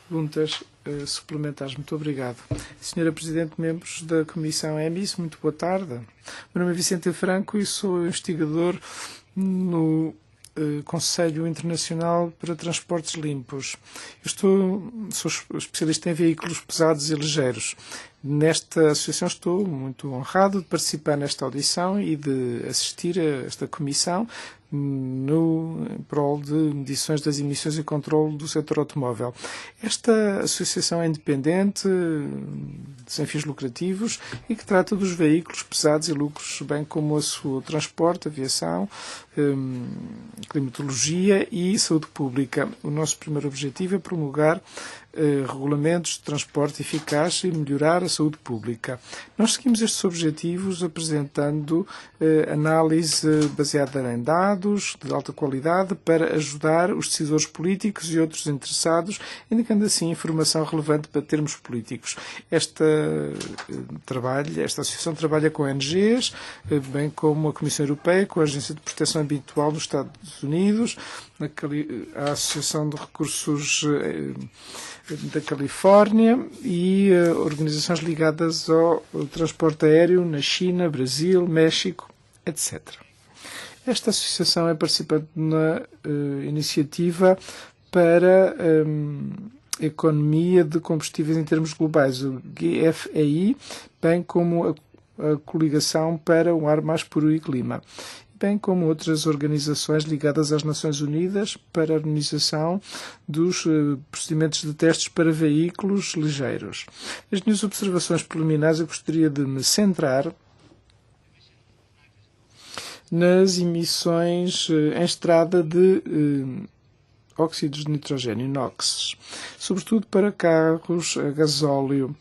perguntas suplementares. Muito obrigado. Senhora Presidente, membros da Comissão EMIS, muito boa tarde. Meu nome é Vicente Franco e sou investigador no Conselho Internacional para Transportes Limpos. Sou especialista em veículos pesados e ligeiros. Nesta associação estou muito honrado de participar nesta audição e de assistir a esta comissão em prol de medições das emissões e controle do setor automóvel. Esta associação é independente, sem fins lucrativos, e que trata dos veículos pesados e lucros, bem como o seu transporte, aviação, climatologia e saúde pública. O nosso primeiro objetivo é promulgar regulamentos de transporte eficaz e melhorar a saúde pública. Nós seguimos estes objetivos apresentando análise baseada em dados de alta qualidade para ajudar os decisores políticos e outros interessados, indicando assim informação relevante para termos políticos. Esta associação trabalha com ONGs, bem como a Comissão Europeia, com a Agência de Proteção Ambiental dos Estados Unidos, a Associação de Recursos da Califórnia e organizações ligadas ao transporte aéreo na China, Brasil, México, etc. Esta associação é participante na iniciativa para a economia de combustíveis em termos globais, o GFEI, bem como a coligação para um ar mais puro e clima, bem como outras organizações ligadas às Nações Unidas para a harmonização dos procedimentos de testes para veículos ligeiros. As minhas observações preliminares eu gostaria de me centrar nas emissões em estrada de óxidos de nitrogênio, NOx, sobretudo para carros a gasóleo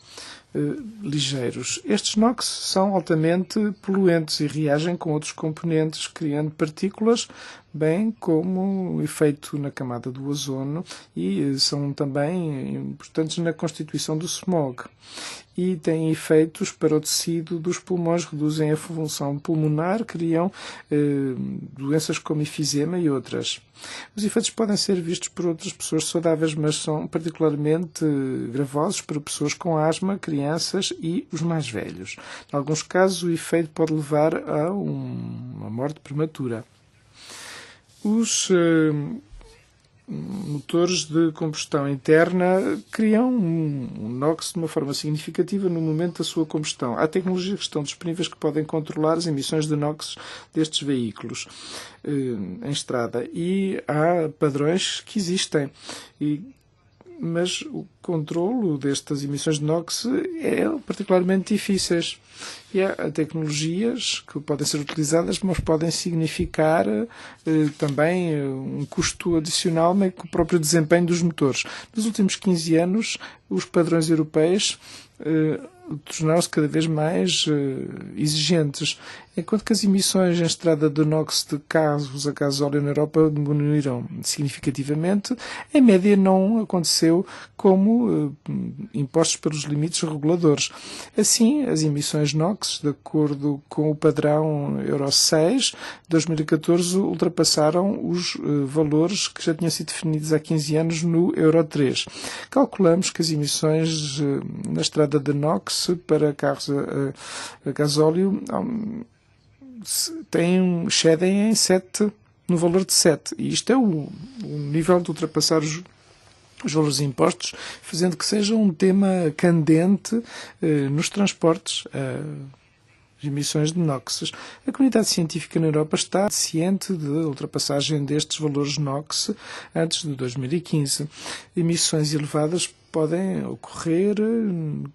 ligeiros. Estes NOx são altamente poluentes e reagem com outros componentes, criando partículas, bem como o efeito na camada do ozono, e são também importantes na constituição do smog. E têm efeitos para o tecido dos pulmões, reduzem a função pulmonar, criam doenças como efizema e outras. Os efeitos podem ser vistos por outras pessoas saudáveis, mas são particularmente gravosos para pessoas com asma, crianças e os mais velhos. Em alguns casos, o efeito pode levar a uma morte prematura. Os motores de combustão interna criam um NOx de uma forma significativa no momento da sua combustão. Há tecnologias que estão disponíveis que podem controlar as emissões de NOx destes veículos em estrada, e há padrões que existem, mas o controlo destas emissões de NOx é particularmente difíceis. E há tecnologias que podem ser utilizadas, mas podem significar também um custo adicional com o próprio desempenho dos motores. Nos últimos 15 anos, os padrões europeus tornaram-se cada vez mais exigentes, enquanto que as emissões em estrada de NOx de carros a gasóleo na Europa diminuíram significativamente. Em média, não aconteceu como impostos pelos limites reguladores. Assim, as emissões NOx, de acordo com o padrão Euro 6, de 2014, ultrapassaram os valores que já tinham sido definidos há 15 anos no Euro 3. Calculamos que as emissões na estrada de NOx para carros a gasóleo excedem no valor de 7. E isto é o nível de ultrapassar os valores impostos, fazendo que seja um tema candente nos transportes. Emissões de NOx. A comunidade científica na Europa está ciente de ultrapassagem destes valores NOx antes de 2015. Emissões elevadas podem ocorrer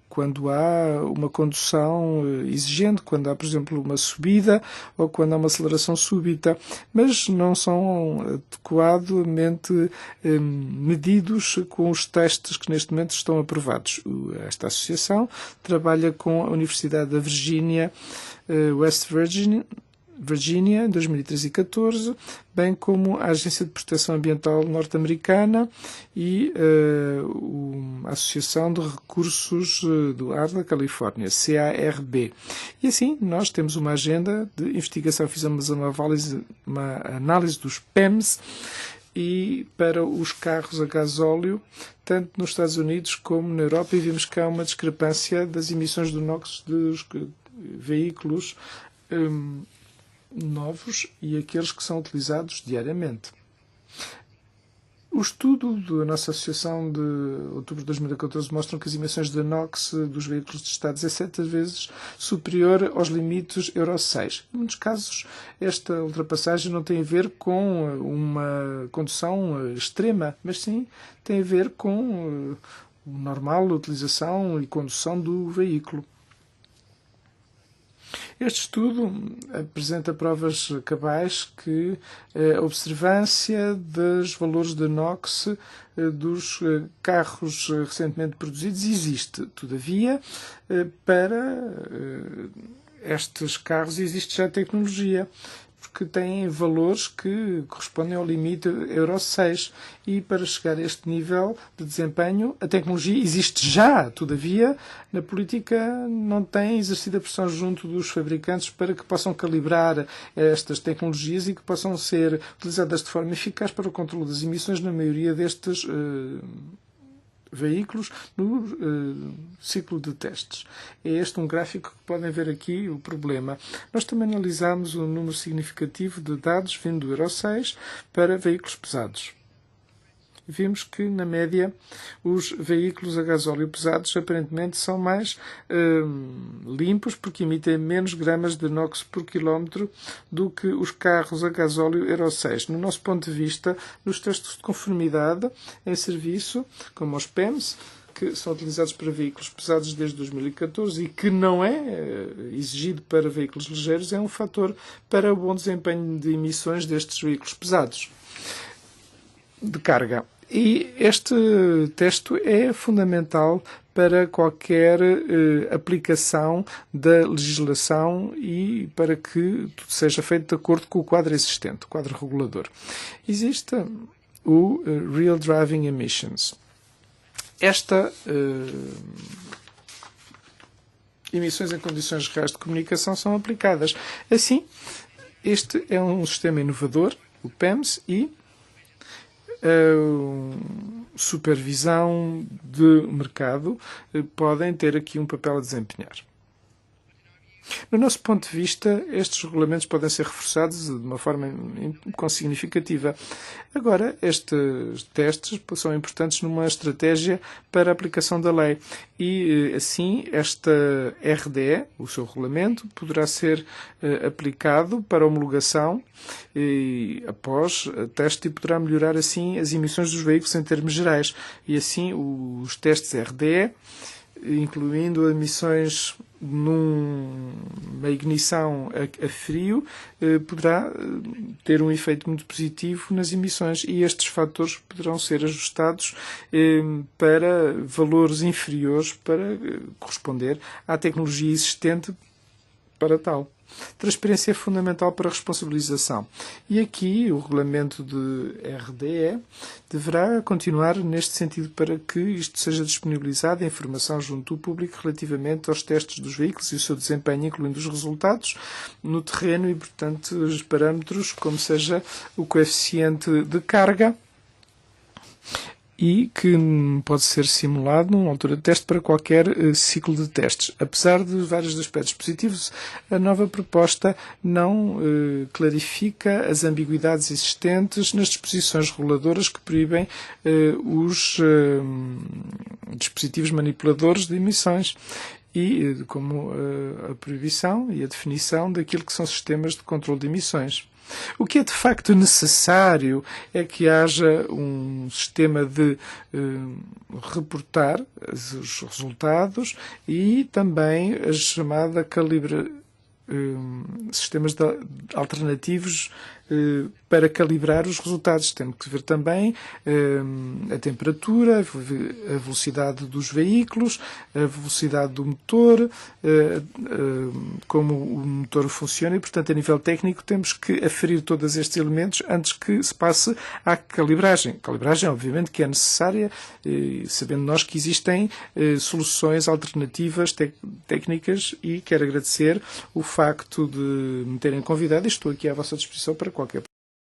quando há uma condução exigente, quando há, por exemplo, uma subida ou quando há uma aceleração súbita, mas não são adequadamente medidos com os testes que neste momento estão aprovados. Esta associação trabalha com a Universidade da Virgínia, West Virginia, em 2013 e 2014, bem como a Agência de Proteção Ambiental norte-americana e a Associação de Recursos do Ar da Califórnia, CARB. E assim, nós temos uma agenda de investigação, fizemos uma análise dos PEMs e para os carros a gasóleo, tanto nos Estados Unidos como na Europa, e vimos que há uma discrepância das emissões do NOx dos veículos novos e aqueles que são utilizados diariamente. O estudo da nossa associação de outubro de 2014 mostra que as emissões de NOx dos veículos testados é 7 vezes superior aos limites Euro 6. Em muitos casos, esta ultrapassagem não tem a ver com uma condução extrema, mas sim tem a ver com a normal utilização e condução do veículo. Este estudo apresenta provas cabais que a observância dos valores de NOx dos carros recentemente produzidos existe. Todavia, para estes carros existe já tecnologia, porque têm valores que correspondem ao limite Euro 6. E para chegar a este nível de desempenho, a tecnologia existe já. Todavia, na política não tem exercido a pressão junto dos fabricantes para que possam calibrar estas tecnologias e que possam ser utilizadas de forma eficaz para o controle das emissões na maioria destes veículos no ciclo de testes. É este um gráfico que podem ver aqui o problema. Nós também analisamos um número significativo de dados vindo do Euro 6 para veículos pesados. Vimos que, na média, os veículos a gasóleo pesados aparentemente são mais limpos porque emitem menos gramas de NOx por quilómetro do que os carros a gasóleo Euro 6. No nosso ponto de vista, nos testes de conformidade em serviço, como os PEMS, que são utilizados para veículos pesados desde 2014 e que não é exigido para veículos ligeiros, é um fator para o bom desempenho de emissões destes veículos pesados de carga. E este teste é fundamental para qualquer aplicação da legislação e para que tudo seja feito de acordo com o quadro existente, o quadro regulador. Existe o Real Driving Emissions. Esta emissões em condições reais de comunicação são aplicadas. Assim, este é um sistema inovador, o PEMS, e supervisão de mercado podem ter aqui um papel a desempenhar. No nosso ponto de vista, estes regulamentos podem ser reforçados de uma forma significativa. Agora, estes testes são importantes numa estratégia para a aplicação da lei e, assim, esta RDE, o seu regulamento, poderá ser aplicado para homologação e, após o teste, e poderá melhorar, assim, as emissões dos veículos em termos gerais. E, assim, os testes RDE, incluindo emissões numa ignição a frio, poderá ter um efeito muito positivo nas emissões e estes fatores poderão ser ajustados para valores inferiores para corresponder à tecnologia existente para tal. Transparência é fundamental para a responsabilização. E aqui o regulamento de RDE deverá continuar neste sentido para que isto seja disponibilizado a informação junto do público relativamente aos testes dos veículos e o seu desempenho, incluindo os resultados no terreno e, portanto, os parâmetros, como seja o coeficiente de carga, e que pode ser simulado numa altura de teste para qualquer ciclo de testes. Apesar de vários aspectos positivos, a nova proposta não clarifica as ambiguidades existentes nas disposições reguladoras que proíbem os dispositivos manipuladores de emissões e como a proibição e a definição daquilo que são sistemas de controle de emissões. O que é de facto necessário é que haja um sistema de reportar os resultados e também a chamada sistemas alternativos para calibrar os resultados. Temos que ver também a temperatura, a velocidade dos veículos, a velocidade do motor, como o motor funciona e, portanto, a nível técnico temos que aferir todos estes elementos antes que se passe à calibragem. Calibragem, obviamente, que é necessária, sabendo nós que existem soluções alternativas técnicas e quero agradecer o facto de me terem convidado e estou aqui à vossa disposição para qualquer